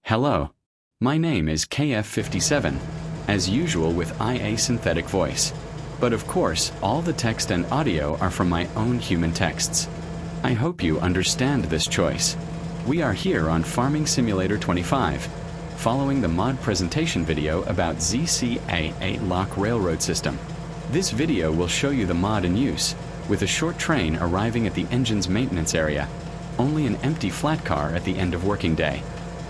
Hello, my name is KF57, as usual with IA synthetic voice. But of course, all the text and audio are from my own human texts. I hope you understand this choice. We are here on Farming Simulator 25, following the mod presentation video about ZCAALOCK railroad system. This video will show you the mod in use, with a short train arriving at the engine's maintenance area, only an empty flat car at the end of working day.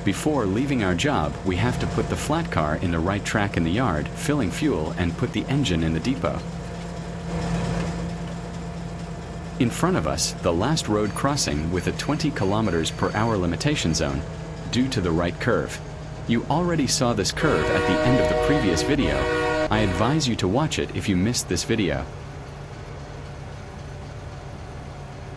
Before leaving our job, we have to put the flat car in the right track in the yard, filling fuel, and put the engine in the depot. In front of us, the last road crossing with a 20 km/h limitation zone, due to the right curve. You already saw this curve at the end of the previous video. I advise you to watch it if you missed this video.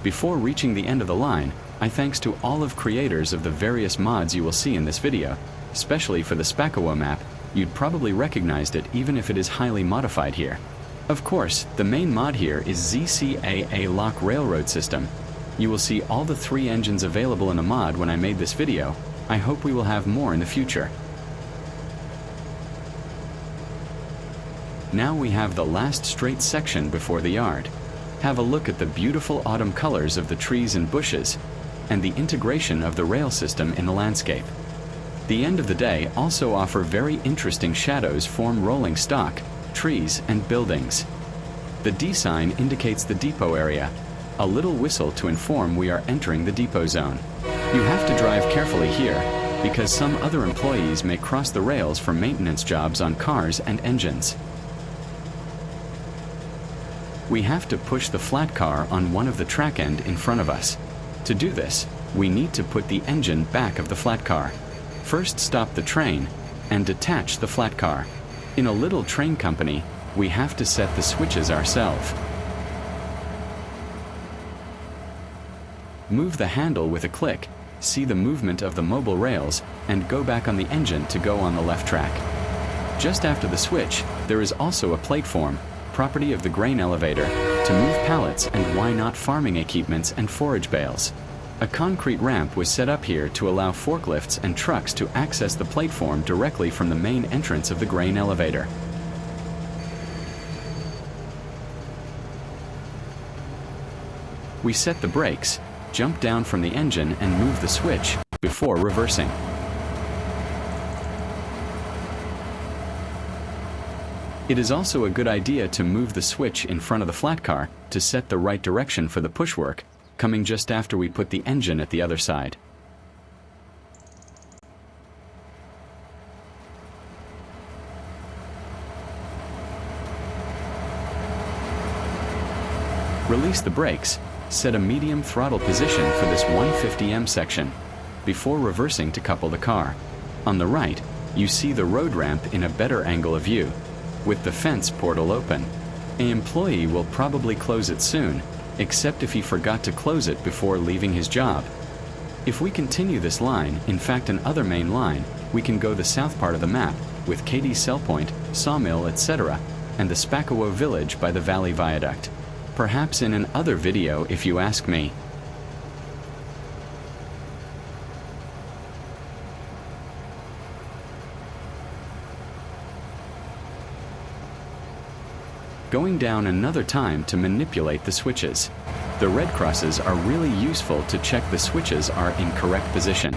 Before reaching the end of the line, I thanks to all of creators of the various mods you will see in this video, especially for the ZCAALOCK map. You'd probably recognized it even if it is highly modified here. Of course, the main mod here is ZCAALOCK railroad system. You will see all the 3 engines available in the mod when I made this video. I hope we will have more in the future. Now we have the last straight section before the yard. Have a look at the beautiful autumn colors of the trees and bushes, and the integration of the rail system in the landscape. The end of the day also offer very interesting shadows form rolling stock, trees and buildings. The D sign indicates the depot area, a little whistle to inform we are entering the depot zone. You have to drive carefully here, because some other employees may cross the rails for maintenance jobs on cars and engines. We have to push the flat car on one of the track end in front of us. To do this, we need to put the engine back of the flat car. First stop the train and detach the flat car. In a little train company, we have to set the switches ourselves. Move the handle with a click, see the movement of the mobile rails, and go back on the engine to go on the left track. Just after the switch, there is also a platform, property of the grain elevator, to move pallets and why not farming equipments and forage bales. A concrete ramp was set up here to allow forklifts and trucks to access the platform directly from the main entrance of the grain elevator. We set the brakes, jump down from the engine and move the switch before reversing. It is also a good idea to move the switch in front of the flat car to set the right direction for the pushwork, coming just after we put the engine at the other side. Release the brakes, set a medium throttle position for this 150m section, before reversing to couple the car. On the right, you see the road ramp in a better angle of view, with the fence portal open. An employee will probably close it soon, except if he forgot to close it before leaving his job. If we continue this line, in fact another main line, we can go the south part of the map, with KD Cell Point, Sawmill, etc., and the ZCAALOCK village by the Valley Viaduct. Perhaps in an other video if you ask me. Going down another time to manipulate the switches. The red crosses are really useful to check the switches are in correct position.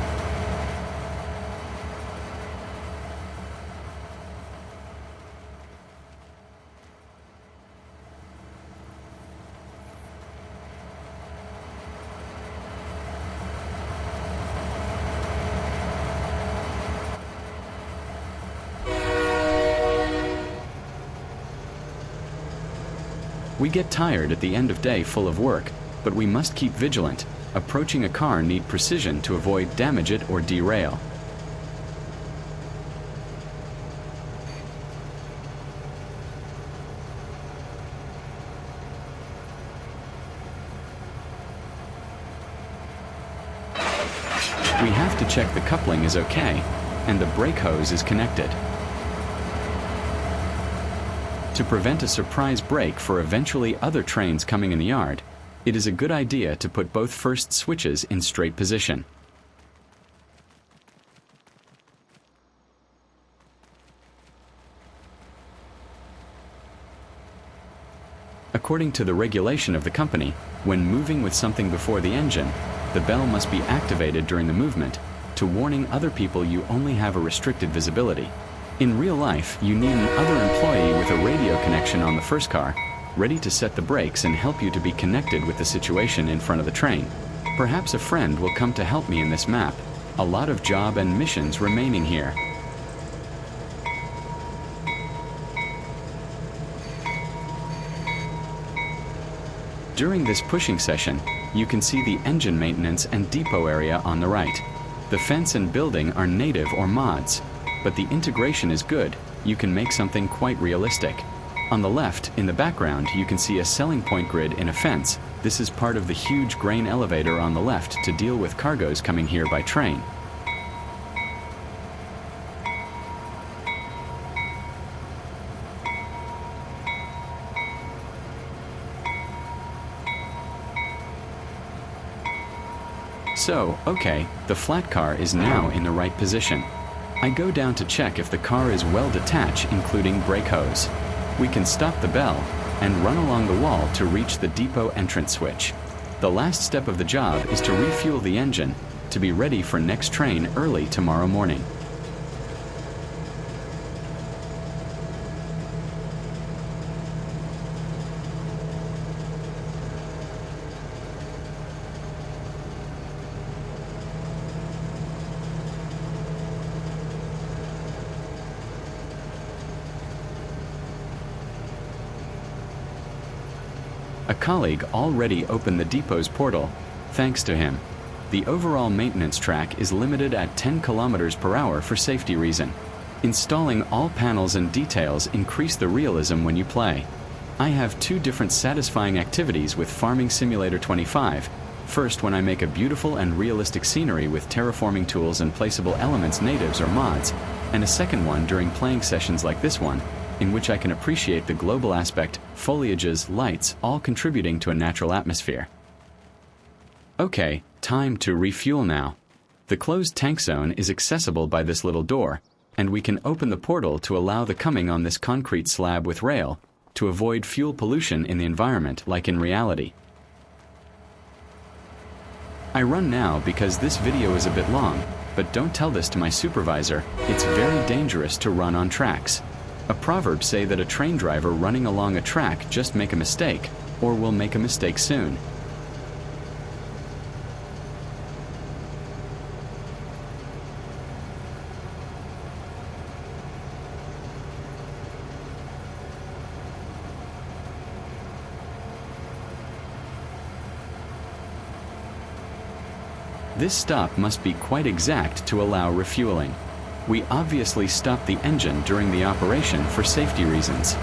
We get tired at the end of day full of work, but we must keep vigilant. Approaching a car need precision to avoid damage it or derail. We have to check the coupling is okay, and the brake hose is connected. To prevent a surprise break for eventually other trains coming in the yard, it is a good idea to put both first switches in straight position. According to the regulation of the company, when moving with something before the engine, the bell must be activated during the movement to warning other people you only have a restricted visibility. In real life, you need another employee with a radio connection on the first car, ready to set the brakes and help you to be connected with the situation in front of the train. Perhaps a friend will come to help me in this map. A lot of job and missions remaining here. During this pushing session, you can see the engine maintenance and depot area on the right. The fence and building are native or mods, but the integration is good. You can make something quite realistic. On the left, in the background, you can see a selling point grid in a fence. This is part of the huge grain elevator on the left to deal with cargoes coming here by train. So, okay, the flat car is now in the right position. I go down to check if the car is well detached, including brake hose. We can stop the bell and run along the wall to reach the depot entrance switch. The last step of the job is to refuel the engine to be ready for next train early tomorrow morning. A colleague already opened the depot's portal. Thanks to him. The overall maintenance track is limited at 10 kilometers per hour for safety reason. Installing all panels and details increase the realism when you play. I have two different satisfying activities with Farming Simulator 25. First, when I make a beautiful and realistic scenery with terraforming tools and placeable elements, natives or mods, and a second one during playing sessions like this one, in which I can appreciate the global aspect, foliages, lights, all contributing to a natural atmosphere. Okay, time to refuel now. The closed tank zone is accessible by this little door, and we can open the portal to allow the coming on this concrete slab with rail to avoid fuel pollution in the environment like in reality. I run now because this video is a bit long, but don't tell this to my supervisor. It's very dangerous to run on tracks. A proverb say that a train driver running along a track just make a mistake, or will make a mistake soon. This stop must be quite exact to allow refueling. We obviously stopped the engine during the operation for safety reasons.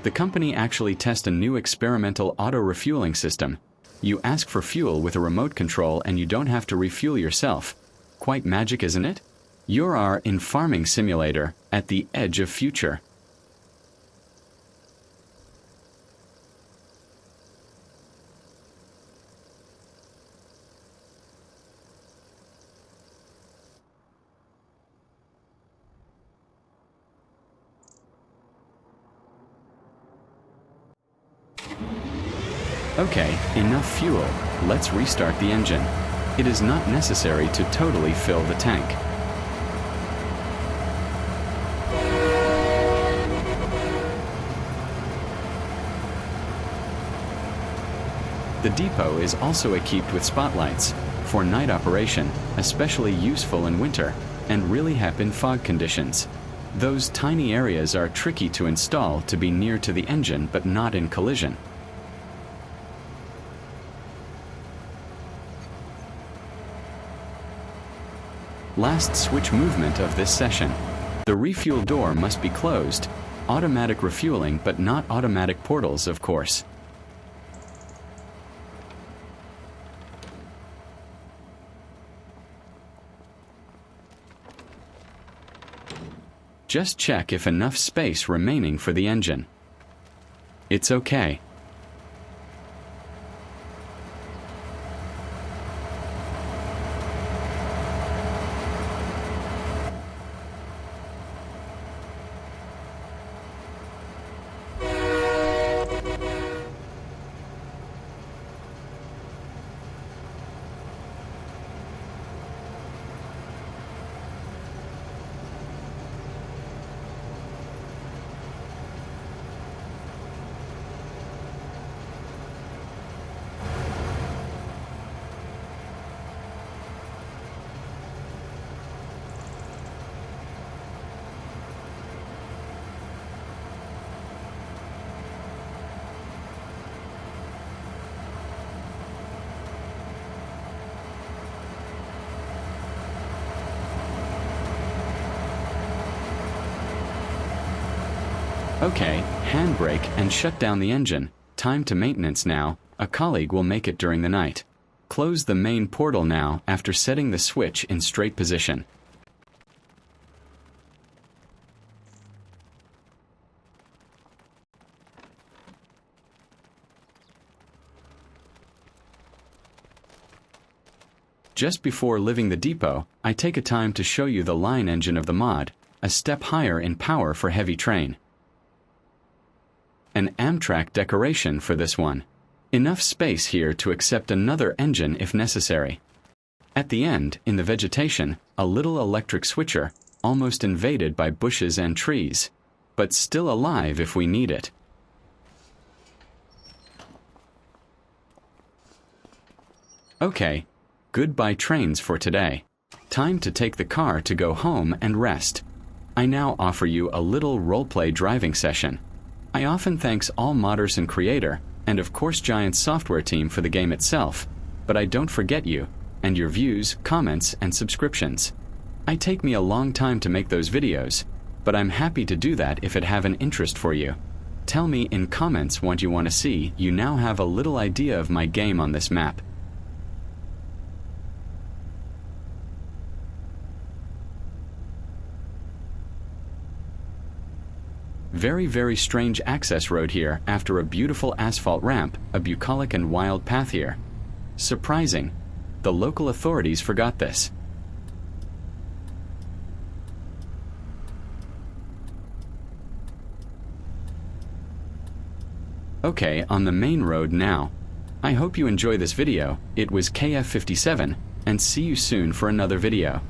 The company actually tests a new experimental auto refueling system. You ask for fuel with a remote control and you don't have to refuel yourself. Quite magic, isn't it? You're in Farming Simulator at the edge of future. Okay, enough fuel. Let's restart the engine. It is not necessary to totally fill the tank. The depot is also equipped with spotlights for night operation, especially useful in winter and really happen fog conditions. Those tiny areas are tricky to install to be near to the engine but not in collision. Last switch movement of this session. The refuel door must be closed. Automatic refueling, but not automatic portals, of course. Just check if enough space remaining for the engine. It's okay. Okay, handbrake and shut down the engine. Time to maintenance now. A colleague will make it during the night. Close the main portal now after setting the switch in straight position. Just before leaving the depot, I take a time to show you the line engine of the mod, a step higher in power for heavy train. An Amtrak decoration for this one. Enough space here to accept another engine if necessary. At the end, in the vegetation, a little electric switcher, almost invaded by bushes and trees, but still alive if we need it. Okay. Goodbye trains for today. Time to take the car to go home and rest. I now offer you a little roleplay driving session. I often thanks all modders and creator, and of course Giant's software team for the game itself, but I don't forget you, and your views, comments, and subscriptions. I take me a long time to make those videos, but I'm happy to do that if it have an interest for you. Tell me in comments what you want to see. You now have a little idea of my game on this map. Very strange access road here after a beautiful asphalt ramp, a bucolic and wild path here. Surprising. The local authorities forgot this. Okay, on the main road now. I hope you enjoy this video. It was KF57, and see you soon for another video.